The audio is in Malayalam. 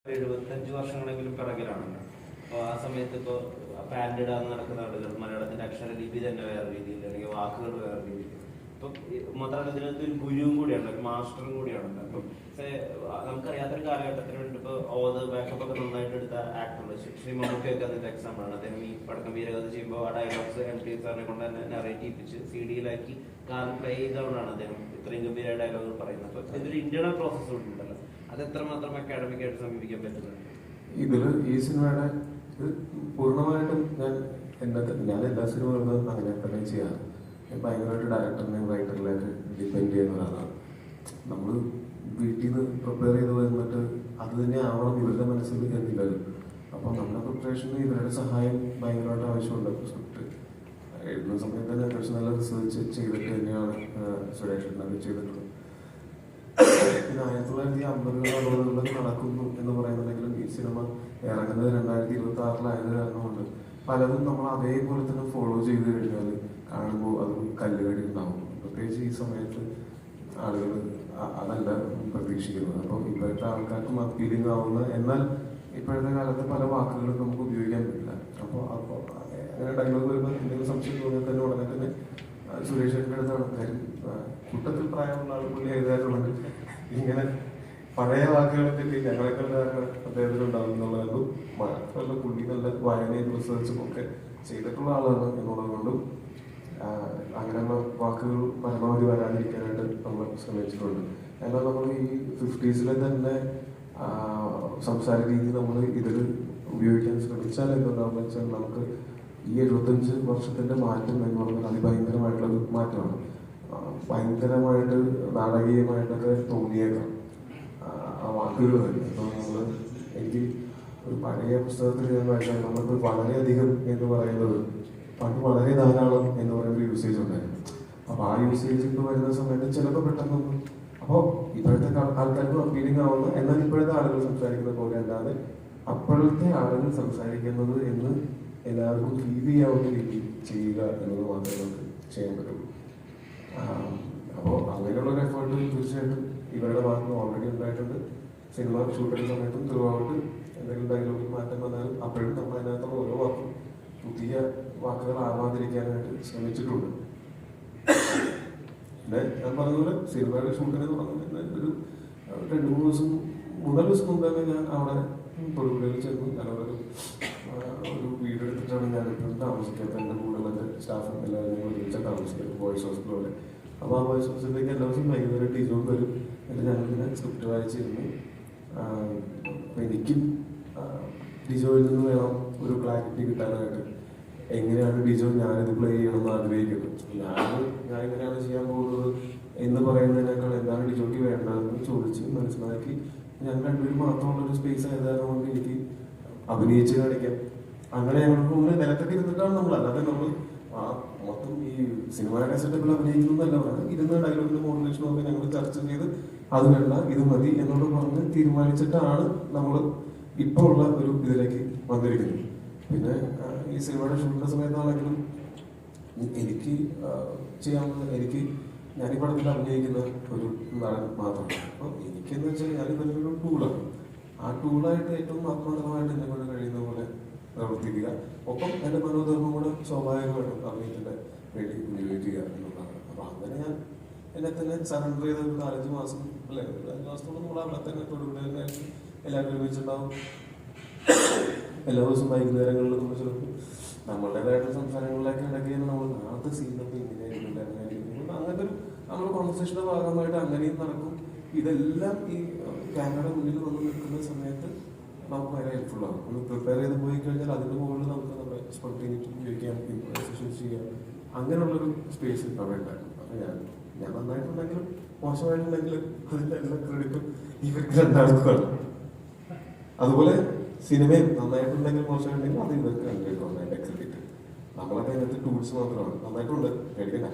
75 വർഷങ്ങളെങ്കിലും പിറകിലാണല്ലോ. അപ്പോൾ ആ സമയത്ത് ഇപ്പോൾ പാൻറ് ഇടാൻ നടക്കുന്ന ആളുകൾ മലയാളത്തിന്റെ അക്ഷരലിപി തന്നെ വേറെ രീതിയിൽ, അല്ലെങ്കിൽ വാക്കുകൾ വേറെ രീതിയിൽ. ഇപ്പം മാത്രമല്ല ഇതിനകത്ത് ഒരു ഗുരുവും കൂടിയാണ്, ഒരു മാസ്റ്ററും കൂടിയാണല്ലോ. അപ്പം നമുക്കറിയാത്തൊരു കാലഘട്ടത്തിന് വേണ്ടി ഇപ്പോൾ ഓത് ബാക്കപ്പ് ഒക്കെ നന്നായിട്ട് എടുത്ത ആക്ടറുണ്ട്. ശ്രീ മമ്മൂട്ടിയൊക്കെ അതിന്റെ എക്സാമ്പിൾ ആണ്. അദ്ദേഹം ഈ പടക്കം വീരകഥ ചെയ്യുമ്പോൾ ആ ഡയലോഗ്സ് MT സാറിനെ കൊണ്ട് തന്നെ നറേറ്റ് ചെയ്യിപ്പിച്ച് CD-യിലാക്കി കാറിൽ പ്ലേ ചെയ്തുകൊണ്ടാണ് അദ്ദേഹം ഇത്രയും ഗംഭീര ഡയലോഗുകൾ പറയുന്നത്. അപ്പോൾ ഇതൊരു ഇന്റേണൽ പ്രോസസ്സ് ഉണ്ടല്ലോ, അത് എത്രമാത്രം അക്കാഡമിക്കായിട്ട് സമീപിക്കാൻ പറ്റുന്നത്? ഇതില് ഈ സിനിമയുടെ പൂർണ്ണമായിട്ടും ഞാൻ എല്ലാ സിനിമകളും അങ്ങനെ തന്നെ ചെയ്യാറ്. ഭയങ്കരമായിട്ട് ഡയറക്ടറിനെയും റൈറ്ററിലേക്ക് ഡിപ്പെൻഡ് ചെയ്യുന്ന ഒരാളാണ്. നമ്മൾ വീട്ടിൽ നിന്ന് പ്രിപ്പയർ ചെയ്ത് വന്നിട്ട് അത് തന്നെ ആവണം ഇവരുടെ മനസ്സിൽ എന്നില്ലല്ലോ. അപ്പം നമ്മുടെ പ്രിപ്പറേഷന് ഇവരുടെ സഹായം ഭയങ്കരമായിട്ട് ആവശ്യമുണ്ട്. സ്ക്രിപ്റ്റ് എഴുതുന്ന സമയത്ത് തന്നെ അത്യാവശ്യം നല്ല റിസർച്ച് ചെയ്തിട്ട് തന്നെയാണ് സുരേഷ് ചെയ്തിട്ടുള്ളത്. പിന്നെ 1950-60 നടക്കുന്നു എന്ന് പറയുന്നുണ്ടെങ്കിലും ഈ സിനിമ ഇറങ്ങുന്നത് 2026 കാരണം പലതും നമ്മൾ അതേപോലെ തന്നെ ഫോളോ ചെയ്ത് കഴിഞ്ഞാൽ കാണുമ്പോൾ അത് കല്ലുകടി ഉണ്ടാവും. പ്രത്യേകിച്ച് ഈ സമയത്ത് ആളുകൾ അതല്ല പ്രതീക്ഷിക്കുന്നത്. അപ്പം ഇപ്പോഴത്തെ ആൾക്കാർക്കും അപ്പീലിംഗ് ആവുന്ന, എന്നാൽ ഇപ്പോഴത്തെ കാലത്ത് പല വാക്കുകളും നമുക്ക് ഉപയോഗിക്കാൻ പറ്റില്ല. അപ്പോൾ അങ്ങനെ ഡയലോഗ് വരുമ്പോൾ എന്തെങ്കിലും സംശയം തോന്നിയാൽ തന്നെ ഉടനെ തന്നെ സുരേഷിന്റെ അടുത്താണ് കാര്യം. കൂട്ടത്തിൽ പ്രായമുള്ള ആളുകൾ എഴുതാറുള്ളത് ഇങ്ങനെ പഴയ വാക്കുകളെ പറ്റി ഞങ്ങളെക്കാൾ അദ്ദേഹത്തിന് ഉണ്ടാവും എന്നുള്ളതുകൊണ്ടും മാത്രമല്ല പുള്ളി നല്ല വായനയും റിസർച്ചും ഒക്കെ ചെയ്തിട്ടുള്ള ആളാണ് എന്നുള്ളത് കൊണ്ടും അങ്ങനെയുള്ള വാക്കുകൾ പരമാവധി വരാതിരിക്കാനായിട്ട് നമ്മൾ ശ്രമിച്ചിട്ടുണ്ട്. എന്നാൽ നമ്മൾ ഈ 50s തന്നെ സംസാര രീതി നമ്മൾ ഇതിൽ ഉപയോഗിക്കാൻ ശ്രമിച്ചാൽ എന്തുണ്ടാവുമെന്ന് വെച്ചാൽ നമുക്ക് ഈ 75 വർഷത്തിന്റെ മാറ്റം എന്ന് പറയുന്നത് അതിഭയങ്കരമായിട്ടുള്ള മാറ്റമാണ്. ഭയങ്കരമായിട്ട് നാടകീയമായിട്ടൊക്കെ തോന്നിയേക്കാം ആ വാക്കുകൾ തന്നെ. അപ്പോൾ എനിക്ക് ഒരു പഴയ പുസ്തകത്തിൽ ഞാൻ വായിച്ചാൽ നമുക്ക് വളരെയധികം എന്ന് പറയുന്നത് പണ്ട് വളരെ ധാരാളം എന്ന് പറയുന്ന യൂസേജ് ഉണ്ടായിരുന്നു. അപ്പോൾ ആ യൂസേജ് ഇപ്പോൾ വരുന്ന സമയത്ത് ചിലപ്പോൾ പെട്ടെന്ന് അപ്പോൾ ഇപ്പോഴത്തെ ആൾക്കാർക്ക് അപ്പീലിംഗ് ആവുന്ന, എന്നാൽ ഇപ്പോഴത്തെ ആളുകൾ സംസാരിക്കുന്ന പോലെ അല്ലാതെ അപ്പോഴത്തെ ആളുകൾ സംസാരിക്കുന്നത് എന്ന് എല്ലാവർക്കും ഫീൽ ചെയ്യാവുന്ന രീതിയിൽ ചെയ്യുക എന്നത് മാത്രമേ നമുക്ക് ചെയ്യാൻ പറ്റുള്ളൂ. അപ്പോൾ അങ്ങനെയുള്ള ഒരു എഫേർട്ട് തീർച്ചയായിട്ടും ഇവരുടെ ഭാഗത്ത് ഓൾറെഡി ഉണ്ടായിട്ടുണ്ട്. സിനിമ ഷൂട്ടിംഗ് സമയത്തും ത്രൂഔട്ട് എന്തെങ്കിലും ഡയലോഗിൽ മാറ്റം വന്നാലും അപ്പോഴും നമ്മൾ അതിനകത്തുള്ള ഓരോ വാക്കും പുതിയ വാക്കുകൾ ആവാതിരിക്കാനായിട്ട് ശ്രമിച്ചിട്ടുണ്ട്. പിന്നെ ഞാൻ പറഞ്ഞതുപോലെ സിനിമയുടെ ഷൂട്ടിനെ തുടങ്ങുന്നതിന് ഒരു 2-3 ദിവസം 3 ദിവസം മുമ്പ് തന്നെ ഞാൻ അവിടെ തൊടുപുഴയിൽ ചെന്നു. ഞാനവിടെ ഒരു വീട് എടുത്തിട്ടാണ് ഞാനിപ്പോൾ താമസിക്കുന്നത്. എൻ്റെ കൂടെയുള്ള സ്റ്റാഫും എല്ലാവരും ഒരുമിച്ചാണ് താമസിക്കുന്നത്, ബോയ്സ് ഹോസ്റ്റൽ പോലെ. അപ്പോൾ ആ ബോയ്സ് ഹോസ്റ്റലിലേക്ക് എല്ലാ ദിവസവും വൈകുന്നേരം ടീച്ചറും വരും. എന്നിട്ട് ഞങ്ങളിങ്ങനെ സ്ക്രിപ്റ്റ് വായിച്ചിരുന്നു. അപ്പോൾ എനിക്കും ഡിജോയിൽ നിന്ന് വേണം ഒരു ക്ലാരിറ്റി കിട്ടാനായിട്ട്. എങ്ങനെയാണ് ഡിജോ ഞാനിത് പ്ലേ ചെയ്യണമെന്ന് ആഗ്രഹിക്കുന്നത്, ഞാൻ എങ്ങനെയാണ് ചെയ്യാൻ പോകുന്നത് എന്ന് പറയുന്നതിനേക്കാൾ എന്താണ് ഡിജോയ്ക്ക് വേണ്ടതെന്ന് ചോദിച്ച് മനസ്സിലാക്കി ഞാൻ രണ്ടുപേരും മാത്രമുള്ളൊരു സ്പേസ് ആയതായത് കൊണ്ട് എനിക്ക് അഭിനയിച്ച് കാണിക്കാം. അങ്ങനെ ഞങ്ങൾക്ക് മുന്നേ നിലത്തൊക്കെ ഇരുന്നിട്ടാണ് നമ്മൾ, അല്ലാതെ നമ്മൾ മൊത്തം ഈ സിനിമയുടെ സെറ്റപ്പിൽ അഭിനയിക്കുന്നതല്ല പറയുന്നത്. ഇരുന്ന ഡയലോഗിന്റെ മോഡുലേഷനും ഒക്കെ ഞങ്ങൾ ചർച്ച ചെയ്ത് അത് വേണ്ട ഇത് മതി എന്നോട് പറഞ്ഞ് തീരുമാനിച്ചിട്ടാണ് നമ്മൾ ഇപ്പോൾ ഉള്ള ഒരു ഇതിലേക്ക് വന്നിരിക്കുന്നത്. പിന്നെ ഈ സിനിമയുടെ ഷൂട്ടിന്റെ സമയത്താണെങ്കിലും എനിക്ക് ചെയ്യാവുന്ന, ഞാൻ ഈ പടത്തിൽ അഭിനയിക്കുന്ന ഒരു നടൻ മാത്രമാണ്. അപ്പോൾ എനിക്കെന്ന് വെച്ചാൽ ഞാനിതൊരു ടൂളാണ്. ആ ടൂളായിട്ട് ഏറ്റവും ആത്മാർത്ഥമായിട്ട് എന്നെ കൊണ്ട് കഴിയുന്ന പോലെ പ്രവർത്തിക്കുക. ഒപ്പം എൻ്റെ മനോധർമ്മം കൂടെ സ്വാഭാവികമായിട്ടും അഭിനയത്തിൻ്റെ വേണ്ടി ഉപയോഗിക്കുക എന്നുള്ളതാണ്. അപ്പോൾ അങ്ങനെ ഞാൻ എന്നെ തന്നെ സറണ്ടർ ചെയ്ത ഒരു 4-5 മാസം അല്ലെ 5 മാസത്തോളം നമ്മൾ അവിടെ തന്നെ തൊടുപുഴ എല്ലാവരും ഒരുമിച്ചുണ്ടാവും. എല്ലാ ദിവസവും വൈകുന്നേരങ്ങളിൽ നമ്മൾ ചിലപ്പോൾ നമ്മളുടേതായിട്ടുള്ള സംസാരങ്ങളിലേക്ക് ഇടയ്ക്ക് നമ്മൾ നാളത്തെ സീനൊക്കെ ഇങ്ങനെയായിരുന്നില്ല അങ്ങനെയായിരുന്നു, അങ്ങനത്തെ ഒരു നമ്മുടെ കോൺവെർസേഷന്റെ ഭാഗമായിട്ട് അങ്ങനെയും നടക്കും. ഇതെല്ലാം ഈ ക്യാമറയുടെ മുന്നിൽ വന്ന് നിൽക്കുന്ന സമയത്ത് നമുക്ക് ഭയങ്കര ഹെൽപ്ഫുൾ ആകും. ഒന്ന് പ്രിപ്പയർ ചെയ്ത് പോയി കഴിഞ്ഞാൽ അതിൻ്റെ മുകളിൽ നമുക്ക് നമ്മുടെ സ്പോണ്ടേനിറ്റി ഉപയോഗിക്കാം, ഇംപ്രൈസേഷൻ ചെയ്യാം. അങ്ങനെയുള്ളൊരു സ്പേസ് അവിടെ ഉണ്ടായിരുന്നു. അപ്പോൾ ഞാൻ നന്നായിട്ടുണ്ടെങ്കിലും മോശമായിട്ടുണ്ടെങ്കിലും അതിൻ്റെ എല്ലാ ക്രെഡിറ്റും ഇവർക്ക് രണ്ടാൾക്കാണ്. അതുപോലെ സിനിമയും നന്നായിട്ടുണ്ടെങ്കിൽ മോശമായിട്ടുണ്ടെങ്കിൽ അത് ഇവർക്ക് രണ്ടുപേർക്കും അതിൻ്റെ ക്രെഡിറ്റ്. നമ്മളൊക്കെ അതിനകത്ത് ടൂൾസ് മാത്രമാണ്. നന്നായിട്ടുണ്ട്, പേടിക്കണ്ട.